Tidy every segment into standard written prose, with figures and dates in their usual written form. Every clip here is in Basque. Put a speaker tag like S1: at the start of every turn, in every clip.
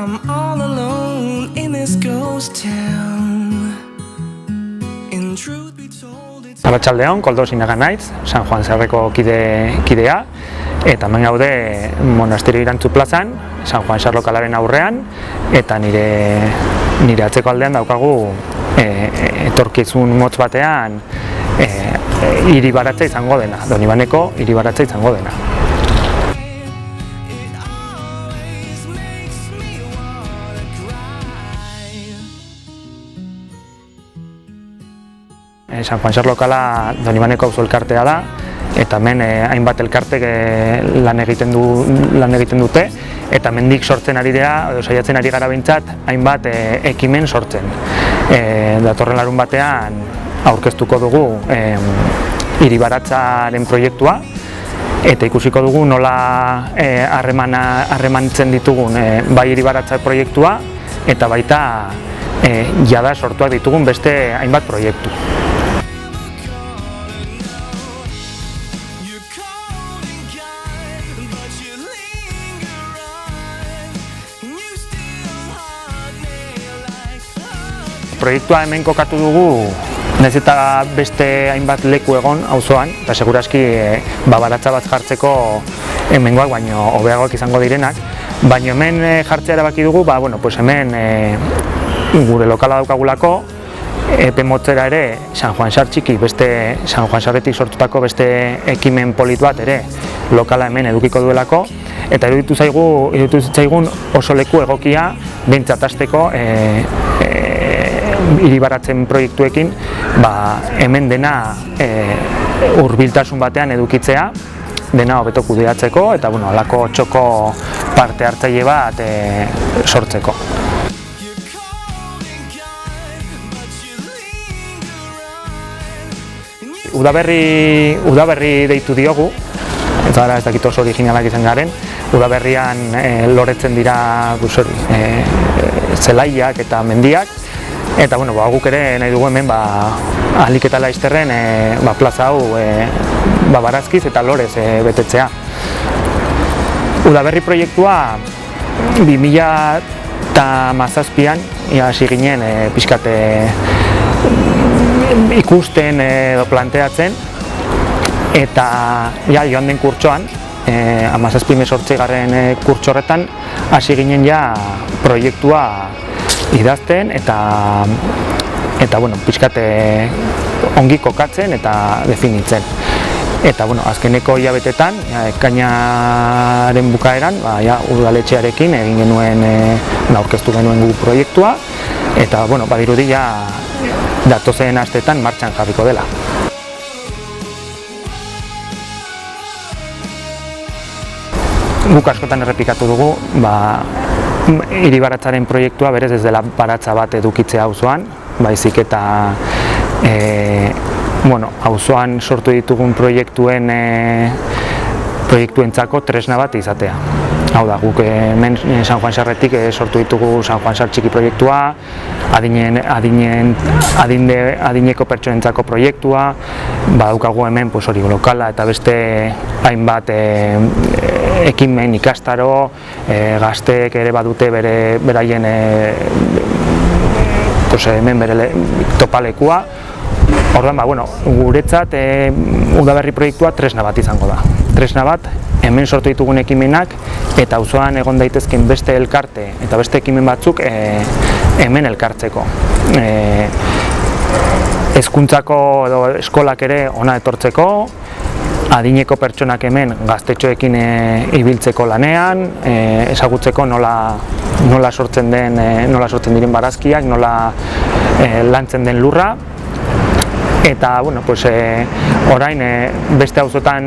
S1: I'm all alone in this ghost town. In truth be told, it's
S2: Arratsaldeon, Koldo Sinaga naiz, San Juan Sarreko kidea, eta hemen gaude Monasterio Irantzu plazan, San Juan Sar lokalaren aurrean, eta nire atzeko aldean daukagu etorkizun motz batean hiribaratza izango dena, Donibaneko hiribaratza izango dena. San Juan Sar lokala Donibaneko auzo elkartea da, eta hemen hainbat elkartek lan egiten dute, eta hemendik sortzen ari dira, edo saiatzen ari gara behintzat, hainbat ekimen sortzen. Datorren larun batean aurkeztuko dugu hiribaratzaren proiektua, eta ikusiko dugu nola harremantzen ditugun bai hiribaratza proiektua, eta baita jada sortuak ditugun beste hainbat proiektu. Proiektua hemen kokatu dugu, nahiz eta beste hainbat leku egon auzoan, eta seguraski baratza bat jartzeko hemengoak baino hobeagoak izango direnak, baino hemen jartzea erabaki dugu, hemen gure lokala daukagulako, epe motzera ere San Juan Sar txiki, beste San Juan Sarretik sortutako beste ekimen polit bat ere lokala hemen edukiko duelako, eta iruditu zitzaigun oso leku egokia behintzat hasteko hiribaratzen proiektuekin hemen dena hurbiltasun batean edukitzea, dena hobeto kudeatzeko eta halako txoko parte hartzaile bat sortzeko. Udaberri deitu diogu, ez dakit oso originalak izan garen, udaberrian loretzen dira zelaiak eta mendiak, eta guk ere nahi dugu hemen ahalik eta laizterren plaza hau barazkiz eta lorez betetzea. Udaberri proiektua 2017an hasi ginen pixkat ikusten edo planteatzen, eta joan den kurtsoan, 17-18 kurtso horretan hasi ginen proiektua idazten eta pixkat ongi kokatzen eta definitzen. Eta azkeneko hilabetetan, ekainaren bukaeran, udaletxearekin egin genuen, aurkeztu genuen gu proiektua, eta badirudi datozen asteetan martxan jarriko dela. Guk askotan errepikatu dugu, hiribaratzaren proiektua berez ez dela baratza bat edukitzea auzoan, baizik eta auzoan sortu ditugun proiektuentzako tresna bat izatea. Hau da, guk hemen San Juan Sarretik sortu ditugu San Juan Sar txiki proiektua, adineko pertsonentzako proiektua, badaukagu hemen lokala eta beste hainbat ekimen ikastaro, gazteek ere badute beraien hemen bere topalekua. Orduan, guretzat udaberri proiektua tresna bat izango da. Tresna bat, hemen sortu ditugun ekimenak eta auzoan egon daitezken beste elkarte eta beste ekimen batzuk hemen elkartzeko. Hezkuntzako edo eskolak ere hona etortzeko, adineko pertsonak hemen gaztetxoekin ibiltzeko lanean, ezagutzeko nola sortzen diren barazkiak, nola lantzen den lurra. Eta, orain beste auzotan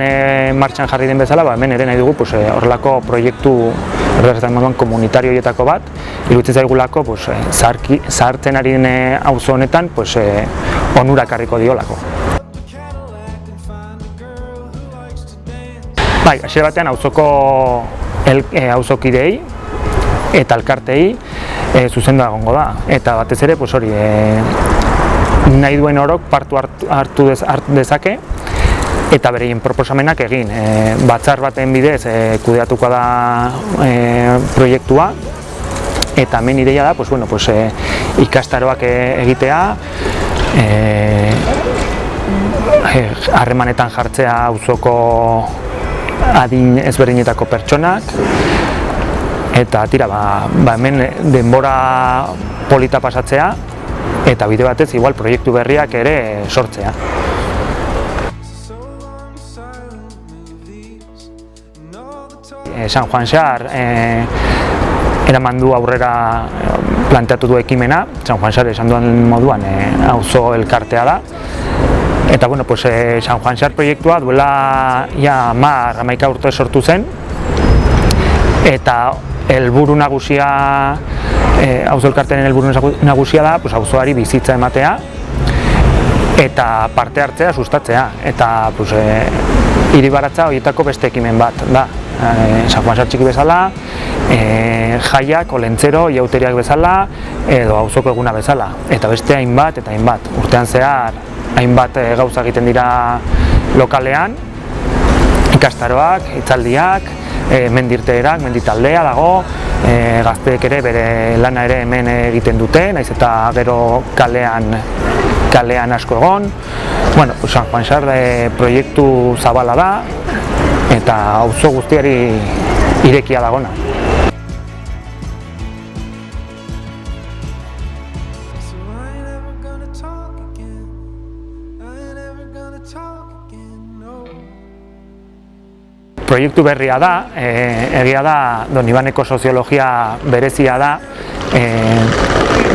S2: martxan jarri den bezala, hemen ere nahi dugu horrelako proiektu komunitario horietako bat, iruditzen zaigulako zahartzen ari den auzo honetan onura ekarriko diolako. Hasiera batean auzokideei eta elkarteei zuzendua egongo da, eta batez ere nahi duen orok partu hartu dezake eta bereien proposamenak egin. Batzar baten bidez kudeatuko da proiektua, eta hemen ideia da pues, bueno, pues, ikastaroak egitea, harremanetan jartzea auzoko adin ezberdinetako pertsonak, eta tira, hemen denbora polita pasatzea, eta bide batez igual proiektu berriak ere sortzea. San Juan Xar eraman du aurrera planteatu du ekimena. San Juan Xar esan duen moduan auzo elkartea da. Eta bueno, pues, San Juan Xar proiektua duela ja 11 urte sortu zen, eta helburu nagusia, auzo elkartearen helburu nagusia da, pues, auzoari bizitza ematea eta parte hartzea sustatzea, eta pues, hiribaratza horietako beste ekimen bat da. San Juan Xar txiki bezala, jaiak, olentzero, jauteriak bezala, edo auzoko eguna bezala, eta beste hainbat eta hainbat. Urtean zehar hainbat gauza egiten dira lokalean, ikastaroak, hitzaldiak, mendirteerak, menditaldea dago, gazteek ere bere lana ere hemen egiten dute, naiz eta gero kalean asko egon. Bueno, San Juan Xar proiektu zabala da, eta auzo guztiari irekia dagona. Proiektu berria da, egia da Donibaneko soziologia berezia da,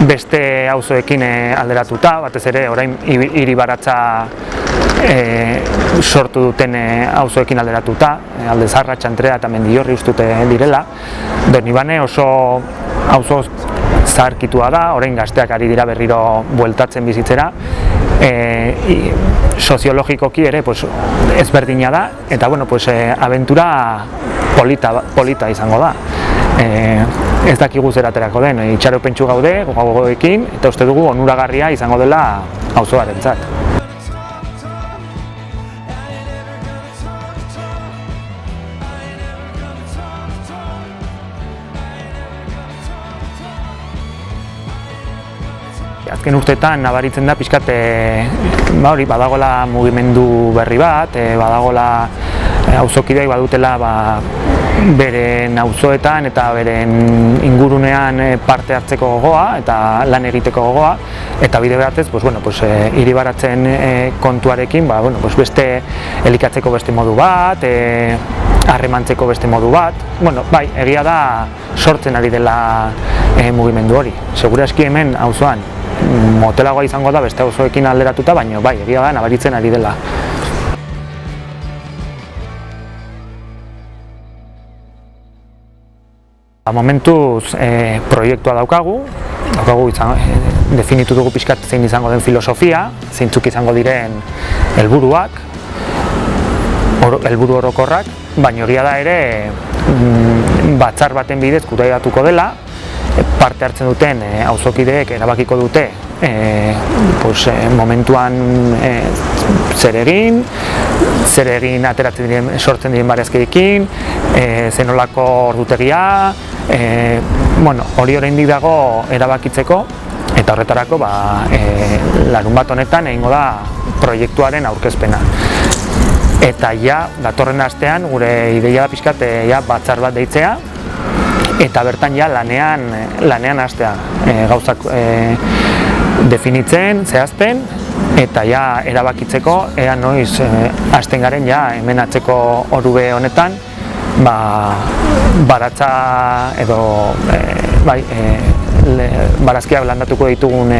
S2: beste auzoekin alderatuta, batez ere orain hiribaratza sortu duten auzoekin alderatuta, Alde Zaharra, Txantrea eta Mendiorri ustute direla. Donibane oso auzo zaharkitua da, orain gazteak ari dira berriro bueltatzen bizitzera. Soziologikoki ere pues, ezberdina da, eta bueno, pues, abentura polita izango da. Ez dakigu zer aterako den, itxaropentsu gaude, gogoekin, eta uste dugu onuragarria izango dela auzoarentzat. Azken urteetan nabaritzen da pixkat badagola mugimendu berri bat, badagola auzokideak badutela beren auzoetan eta beren ingurunean parte hartzeko gogoa eta lan egiteko gogoa, eta bide batez hiribaratzen kontuarekin beste elikatzeko beste modu bat, harremantzeko beste modu bat. Bai, egia da sortzen ari dela mugimendu hori. Segurazki hemen auzoan motelagoa izango da beste auzoekin alderatuta, baina bai, egia da nabaritzen ari dela. Momentuz proiektua daukagu definitu dugu pixkat zein izango den filosofia, zeintzuk izango diren helburuak, helburu orokorrak, baina egia da ere batzar baten bidez kudeatuko dela, parte hartzen duten auzokideek erabakiko dute momentuan zer egin ateratzen diren, sortzen diren barazkiekin, zenolako ordutegia, hori oraindik dago erabakitzeko, eta horretarako larunbat honetan egingo da proiektuaren aurkezpena. Eta datorren astean gure ideia da pixkat batzar bat deitzea, eta bertan lanean hastea, gauzak definitzen, zehazten, eta erabakitzeko ea noiz hasten garen hemen atzeko orube honetan baratza edo barazkiak landatuko ditugun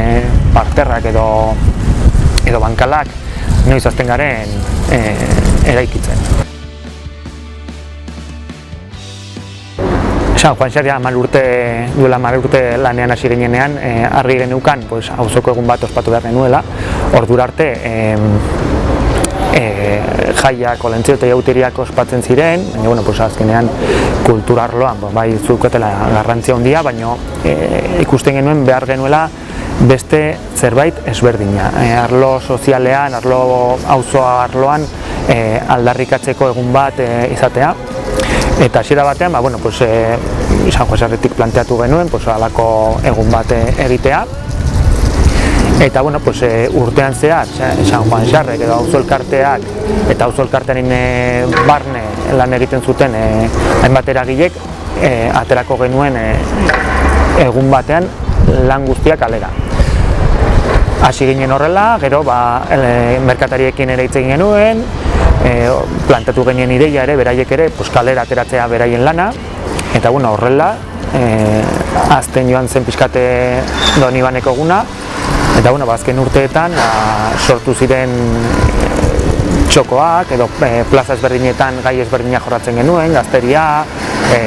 S2: parterrak edo bankalak noiz hasten garen eraikitzen. San Juan Xar duela 10 urte lanean hasi ginenean, argi geneukan auzoko egun bat ospatu behar genuela. Ordura arte jaiak, olentzero eta jauteriak ospatzen ziren, baina azkenean kultura arloan bai zuketela garrantzia handia, baina ikusten genuen behar genuela beste zerbait ezberdina. Arlo sozialean, auzoa arloan aldarrikatzeko egun bat izatea. Eta hasiera batean San Juan Sarretik planteatu genuen, halako egun bat egitea. Eta urtean zehar, San Juan Sarrek edo auzo elkarteak eta auzo elkartearen barne lan egiten zuten hainbat eragilek aterako genuen egun batean lan guztiak kalera. Hasi ginen horrela, gero merkatariekin ere hitz egin genuen, plantatu genien ideia ere, beraiek ere kalera ateratzea beraien lana, eta horrela azten joan zen pixkate Donibaneko eguna, eta azken urteetan sortu ziren txokoak edo plaza ezberdinetan gai ezberdinak jorratzen genuen, gazteria,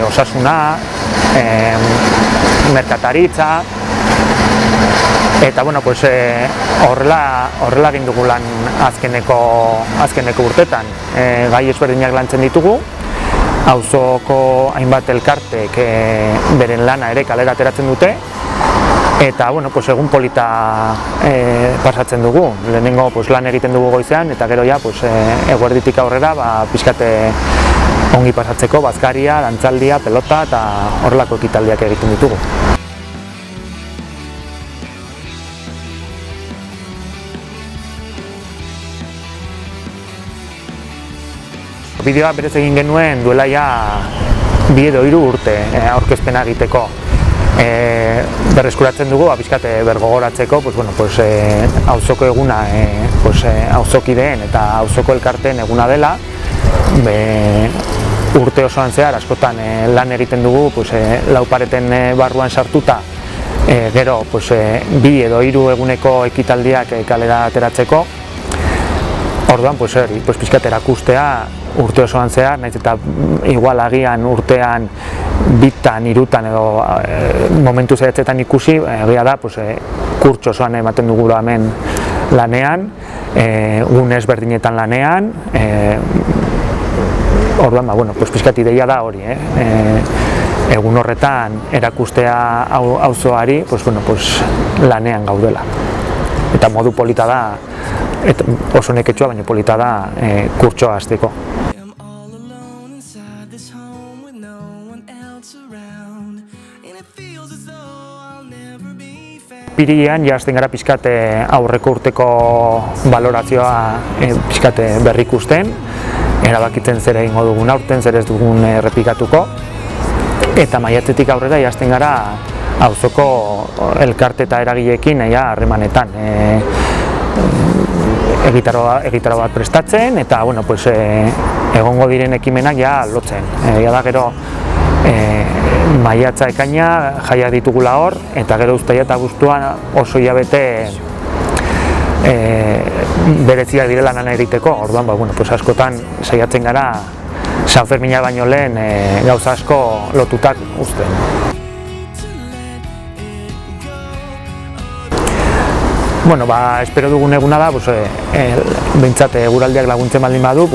S2: osasuna, merkataritza, eta horrela egin dugu lan azkeneko urtetan. Gai ezberdinak lantzen ditugu, auzoko hainbat elkartek beren lana ere kalera ateratzen dute, eta egun polita pasatzen dugu. Lehenengo lan egiten dugu goizean, eta gero eguerditik aurrera pixkate ongi pasatzeko bazkaria, dantzaldia, pelota eta horrelako ekitaldiak egiten ditugu. Bideoa berez egin genuen duela 2 edo 3 urte aurkezpena egiteko. Berreskuratzen dugu, pixkate bergogoratzeko, auzoko eguna, auzokideen eta auzoko elkarteen eguna dela. Urte osoan zehar askotan lan egiten dugu, lau pareten barruan sartuta, gero 2 edo 3 eguneko ekitaldiak kalera ateratzeko. Orduan, pixkat erakustea urte osoan zehar, nahiz eta igual agian urtean 2tan, 3tan edo momentu zehatzetan ikusi, egia da, kurtso osoan ematen dugula hemen lanean, gune ezberdinetan lanean, orduan, pixkat ideia da hori, egun horretan erakustea auzoari lanean gaudela. Eta modu polita da, oso neketsua, baina polita da kurtsoa hasteko. Apirilean hasten gara pixkat aurreko urteko balorazioa pixkat berrikusten, erabakitzen zer egingo dugun aurten, zer ez dugun errepikatuko, eta maiatzetik aurrera hasten gara auzoko elkarte eta eragileekin harremanetan. Egitaro bat prestatzen eta egongo diren ekimenak lotzen. Da gero maiatza ekaina jaiak ditugula hor, eta gero uztaila eta abuztuan oso hilabete bereziak direla lan egiteko. Orduan, askotan saiatzen gara San Fermina baino lehen gauza asko lotutak uzten. Espero dugun eguna da, behintzat eguraldiak laguntzen baldin badu,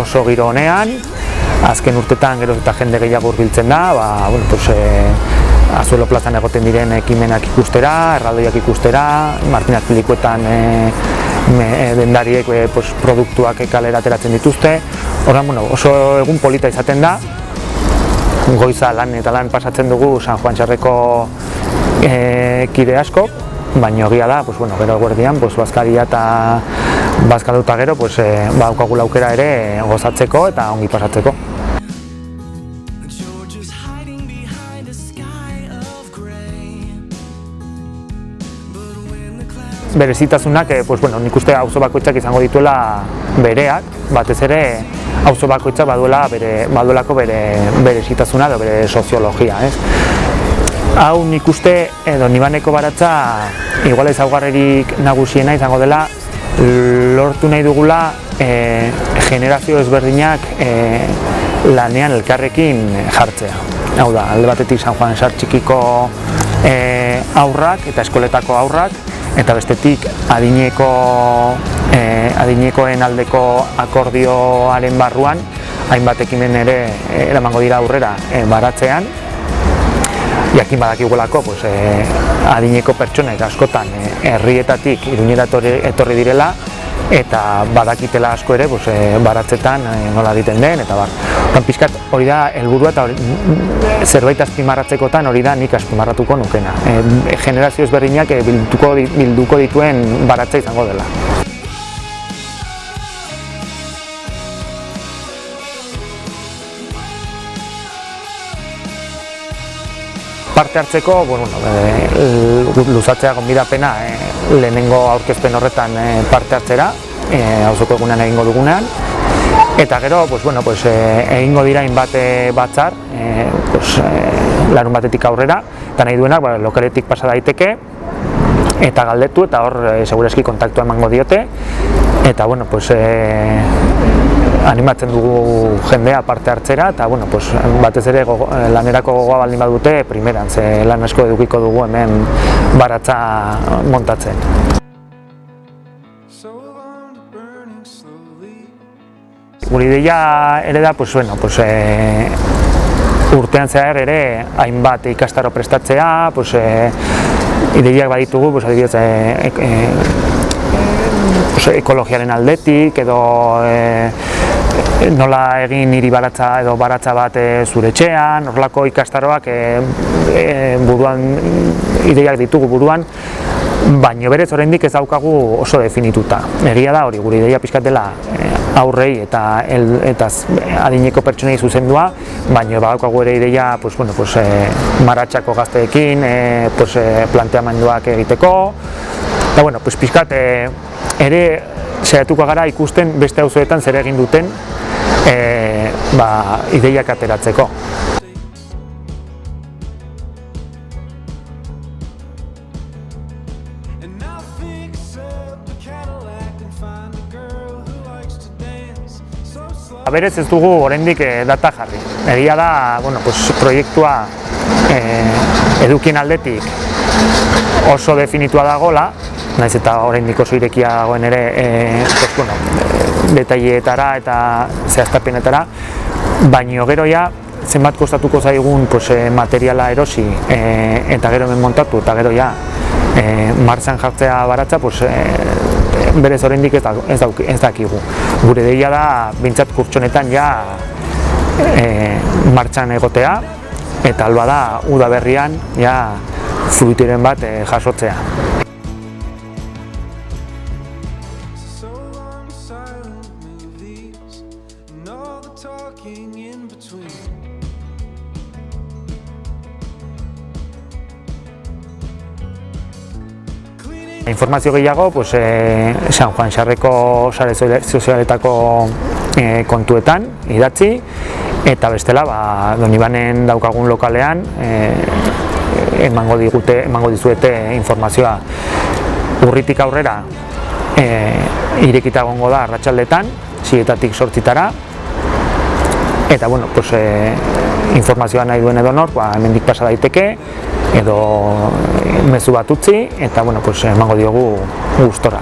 S2: oso giro honean, azken urtetan gero eta jende gehiago hurbiltzen da, Azuelo plazan egoten diren ekimenak ikustera, erraldoiak ikustera, Martin Azpilikuetan dendariek produktuak kalera ateratzen dituzte. Orduan, oso egun polita izaten da, goiza lan eta lan pasatzen dugu San Juan Sarreko kide asko, baina egia da, gero eguerdian, bazkaria eta bazkalduta gero, daukagula aukera ere gozatzeko eta ongi pasatzeko. Berezitasunak, nik uste auzo bakoitzak izango dituela bereak, batez ere auzo bakoitzak baduelako bere berezitasuna edo bere soziologia. Hau nik uste Donibaneko baratza igual ezaugarririk nagusiena izango dela lortu nahi dugula generazio ezberdinak lanean elkarrekin jartzea. Hau da, alde batetik San Juan Sar txikiko aurrak eta eskoletako aurrak, eta bestetik adinekoen aldeko akordioaren barruan hainbat ekimen ere eramango dira aurrera baratzean. Jakin badakigulako adineko pertsonek askotan herrietatik Iruñera etorri direla, eta badakitela asko ere baratzetan nola egiten den, eta bar. Pixkat hori da helburua eta zerbait azpimarratzekotan hori da nik azpimarratuko nukena. Generazio ezberdinak bilduko dituen baratza izango dela. Parte hartzeko, luzatzea gonbidapena lehenengo aurkezpen horretan parte hartzera, auzoko egunean egingo dugunean. Eta gero, egingo dira hainbat batzar, larun batetik aurrera, eta nahi duenak lokaletik pasa daiteke, eta galdetu, eta hor segurazki kontaktua emango diote, eta animatzen dugu jendea parte hartzera, eta batez ere lanerako gogoa baldin badute primeran, ze lan asko edukiko dugu hemen baratza montatzen. Gure ideia ere da, urtean zehar ere hainbat ikastaro prestatzea, ideiak baditugu, adibidez, ekologiaren aldetik, edo nola egin hiri baratza edo baratza bat zure etxean, horrelako ikastaroak ideiak ditugu buruan, baina berez oraindik ez daukagu oso definituta. Egia da hori, gure ideia pixkat dela aurrei eta adineko pertsonei zuzendua, baina badaukagu ere ideia maratxako gazteekin planteamenduak egiteko, eta pixkat ere saiatuko gara ikusten beste auzoetan zer egin duten ideiak ateratzeko. Berez ez dugu oraindik data jarri. Egia da, proiektua edukien aldetik oso definitua dagoela, naiz eta oraindik oso irekia dagoen ere detaileetara eta zehaztapenetara, baino gero ja zenbat kostatuko zaigun materiala erosi eta gero hemen montatu eta gero ja martxan jartzea baratza, berez oraindik ez dakigu. Gure ideia da behintzat kurtsonetan ja martxan egotea eta alba da udaberrian ja fruitiren bat jasotzea. Informazio gehiago San Juan Xarreko sare sozialetako kontuetan idatzi, eta bestela Donibanen daukagun lokalean emango dizuete informazioa. Urritik aurrera irekita egongo da arratsaldetan, 7etatik 8etara, eta informazioa nahi duen edonor hemendik pasa daiteke, edo mezu bat utzi, eta emango diogu gustora.